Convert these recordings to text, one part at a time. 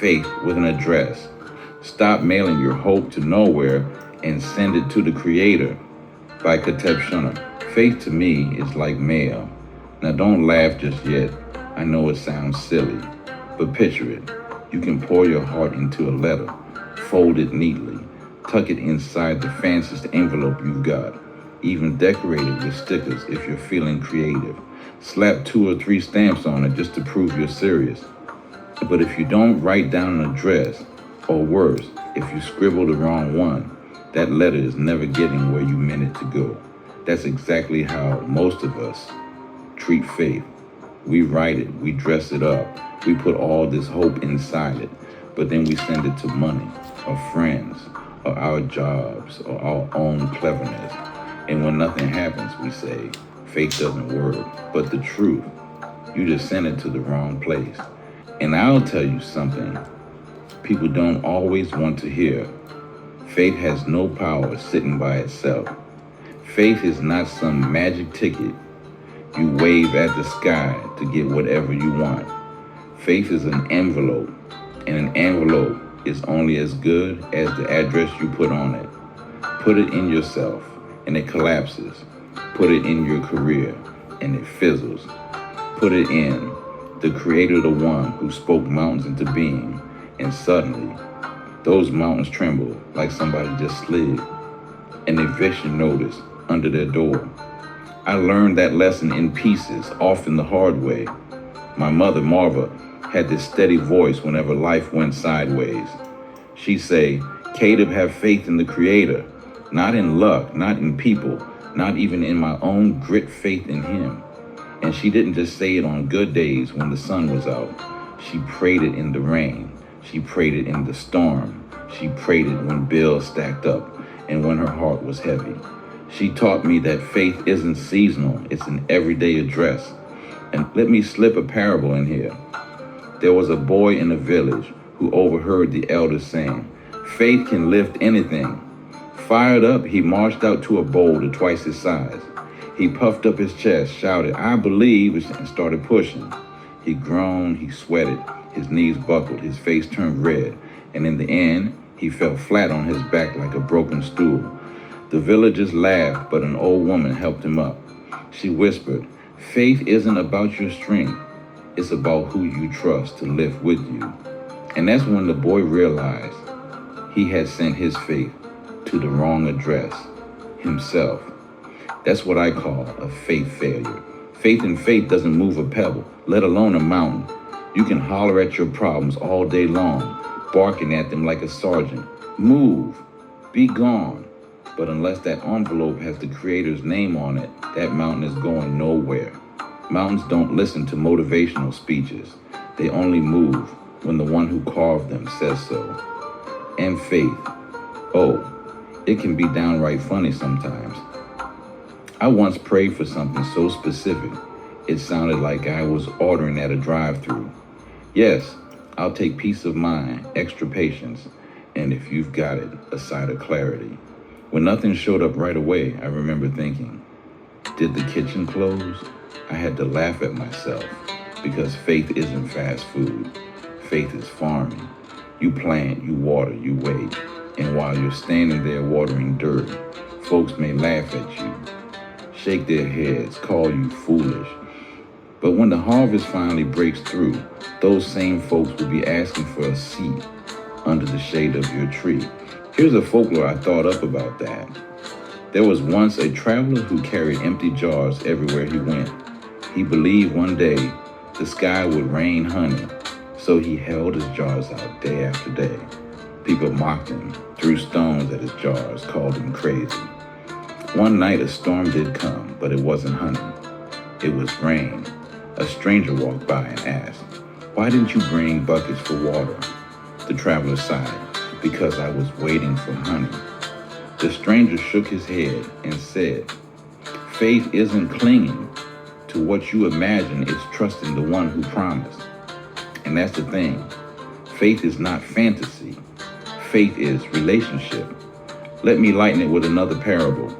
Faith with an address. Stop mailing your hope to nowhere and send it to the Creator by Kateb Shunner. Faith to me is like mail. Now don't laugh just yet. I know it sounds silly, but picture it. You can pour your heart into a letter, fold it neatly, tuck it inside the fanciest envelope you've got, even decorate it with stickers if you're feeling creative. Slap 2 or 3 stamps on it just to prove you're serious. But if you don't write down an address, or worse, if you scribble the wrong one, that letter is never getting where you meant it to go. That's exactly how most of us treat faith. We write it, we dress it up, we put all this hope inside it, but then we send it to money, or friends, or our jobs, or our own cleverness. And when nothing happens, we say, faith doesn't work. But the truth, you just sent it to the wrong place. And I'll tell you something people don't always want to hear. Faith has no power sitting by itself. Faith is not some magic ticket you wave at the sky to get whatever you want. Faith is an envelope, and an envelope is only as good as the address you put on it. Put it in yourself, and it collapses. Put it in your career, and it fizzles. Put it in the Creator, the one who spoke mountains into being, and suddenly, those mountains tremble like somebody just slid an eviction notice under their door. I learned that lesson in pieces, often the hard way. My mother, Marva, had this steady voice whenever life went sideways. She'd say, Caleb, have faith in the Creator, not in luck, not in people, not even in my own grit faith in Him. And she didn't just say it on good days when the sun was out. She prayed it in the rain. She prayed it in the storm. She prayed it when bills stacked up and when her heart was heavy. She taught me that faith isn't seasonal, it's an everyday address. And let me slip a parable in here. There was a boy in a village who overheard the elders saying, faith can lift anything. Fired up, he marched out to a boulder twice his size. He puffed up his chest, shouted, I believe, and started pushing. He groaned, he sweated, his knees buckled, his face turned red, and in the end, he fell flat on his back like a broken stool. The villagers laughed, but an old woman helped him up. She whispered, faith isn't about your strength, it's about who you trust to lift with you. And that's when the boy realized he had sent his faith to the wrong address, himself. That's what I call a faith failure. Faith in faith doesn't move a pebble, let alone a mountain. You can holler at your problems all day long, barking at them like a sergeant. Move, be gone. But unless that envelope has the Creator's name on it, that mountain is going nowhere. Mountains don't listen to motivational speeches. They only move when the one who carved them says so. And faith, oh, it can be downright funny sometimes. I once prayed for something so specific, it sounded like I was ordering at a drive-thru. Yes, I'll take peace of mind, extra patience, and if you've got it, a side of clarity. When nothing showed up right away, I remember thinking, did the kitchen close? I had to laugh at myself because faith isn't fast food. Faith is farming. You plant, you water, you wait. And while you're standing there watering dirt, folks may laugh at you, shake their heads, call you foolish. But when the harvest finally breaks through, those same folks will be asking for a seat under the shade of your tree. Here's a folklore I thought up about that. There was once a traveler who carried empty jars everywhere he went. He believed one day the sky would rain honey, so he held his jars out day after day. People mocked him, threw stones at his jars, called him crazy. One night a storm did come, but it wasn't honey. It was rain. A stranger walked by and asked, "Why didn't you bring buckets for water?" The traveler sighed, "Because I was waiting for honey." The stranger shook his head and said, "Faith isn't clinging to what you imagine, it's trusting the one who promised." And that's the thing. Faith is not fantasy. Faith is relationship. Let me lighten it with another parable.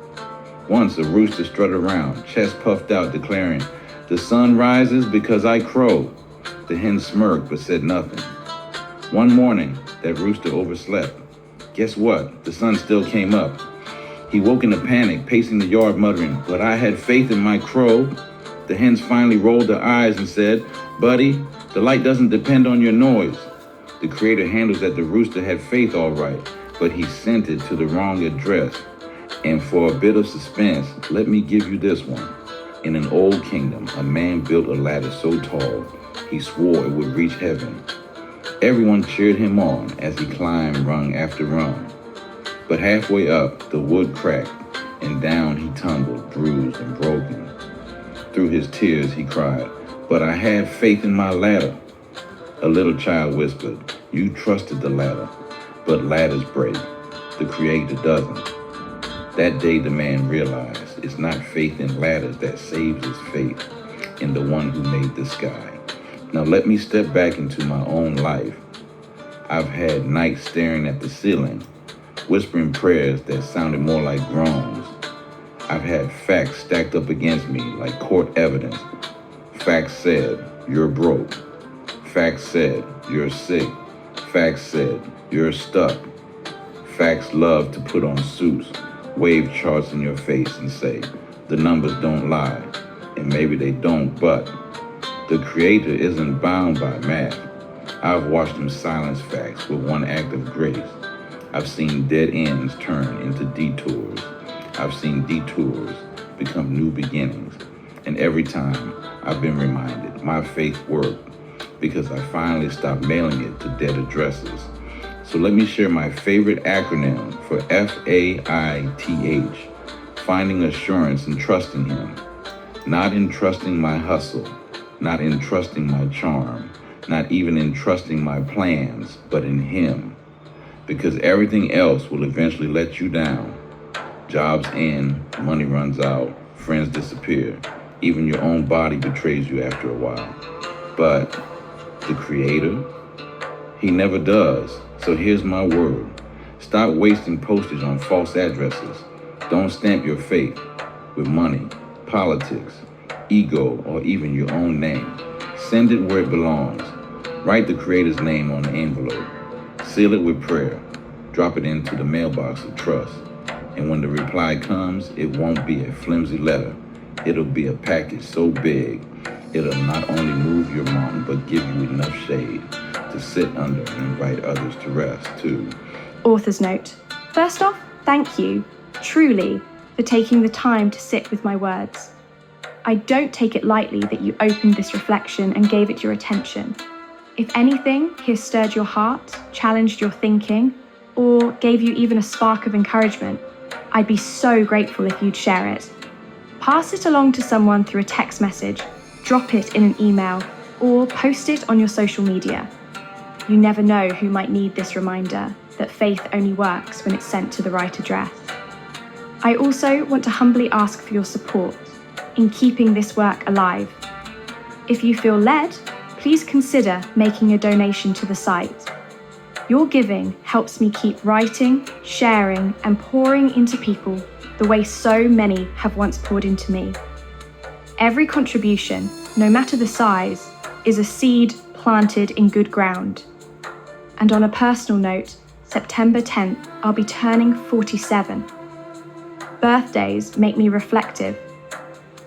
Once a rooster strutted around, chest puffed out, declaring, "The sun rises because I crow." The hen smirked but said nothing. One morning, that rooster overslept. Guess what? The sun still came up. He woke in a panic, pacing the yard, muttering, "But I had faith in my crow." The hens finally rolled their eyes and said, "Buddy, the light doesn't depend on your noise." The Creator handles that the rooster had faith all right, but he sent it to the wrong address. And for a bit of suspense, let me give you this one. In an old kingdom, a man built a ladder so tall, he swore it would reach heaven. Everyone cheered him on as he climbed rung after rung. But halfway up, the wood cracked, and down he tumbled, bruised and broken. Through his tears, he cried, "But I have faith in my ladder." A little child whispered, "You trusted the ladder, but ladders break. The Creator doesn't." That day, the man realized it's not faith in ladders that saves his faith in the one who made the sky. Now let me step back into my own life. I've had nights staring at the ceiling, whispering prayers that sounded more like groans. I've had facts stacked up against me like court evidence. Facts said, "You're broke." Facts said, "You're sick." Facts said, "You're stuck." Facts love to put on suits, wave charts in your face and say, "The numbers don't lie." And maybe they don't, but the Creator isn't bound by math. I've watched him silence facts with one act of grace. I've seen dead ends turn into detours. I've seen detours become new beginnings. And every time I've been reminded my faith worked because I finally stopped mailing it to dead addresses. So let me share my favorite acronym for FAITH, finding assurance and trusting Him. Not in trusting my hustle, not in trusting my charm, not even in trusting my plans, but in Him. Because everything else will eventually let you down. Jobs end, money runs out, friends disappear, even your own body betrays you after a while. But the Creator, He never does. So here's my word. Stop wasting postage on false addresses. Don't stamp your faith with money, politics, ego, or even your own name. Send it where it belongs. Write the Creator's name on the envelope. Seal it with prayer. Drop it into the mailbox of trust. And when the reply comes, it won't be a flimsy letter. It'll be a package so big, it'll not only move your mountain, but give you enough shade to sit under and invite others to rest too. Author's note. First off, thank you, truly, for taking the time to sit with my words. I don't take it lightly that you opened this reflection and gave it your attention. If anything here stirred your heart, challenged your thinking, or gave you even a spark of encouragement, I'd be so grateful if you'd share it. Pass it along to someone through a text message, drop it in an email, or post it on your social media. You never know who might need this reminder that faith only works when it's sent to the right address. I also want to humbly ask for your support in keeping this work alive. If you feel led, please consider making a donation to the site. Your giving helps me keep writing, sharing, and pouring into people the way so many have once poured into me. Every contribution, no matter the size, is a seed planted in good ground. And on a personal note, September 10th, I'll be turning 47. Birthdays make me reflective.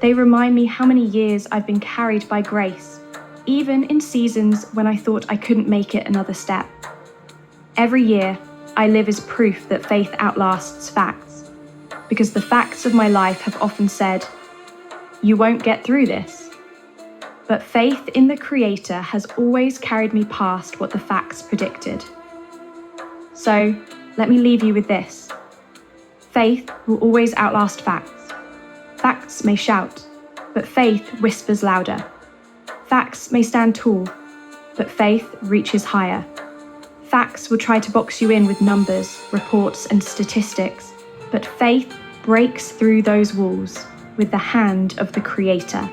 They remind me how many years I've been carried by grace, even in seasons when I thought I couldn't make it another step. Every year, I live as proof that faith outlasts facts, because the facts of my life have often said, "You won't get through this." But faith in the Creator has always carried me past what the facts predicted. So, let me leave you with this. Faith will always outlast facts. Facts may shout, but faith whispers louder. Facts may stand tall, but faith reaches higher. Facts will try to box you in with numbers, reports, and statistics, but faith breaks through those walls with the hand of the Creator.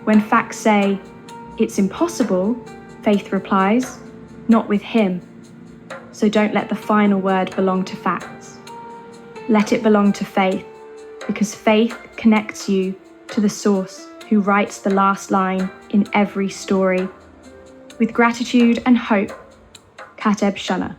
When facts say, "It's impossible," faith replies, "Not with Him." So don't let the final word belong to facts. Let it belong to faith. because faith connects you to the source who writes the last line in every story. With gratitude and hope, Kateb Shana.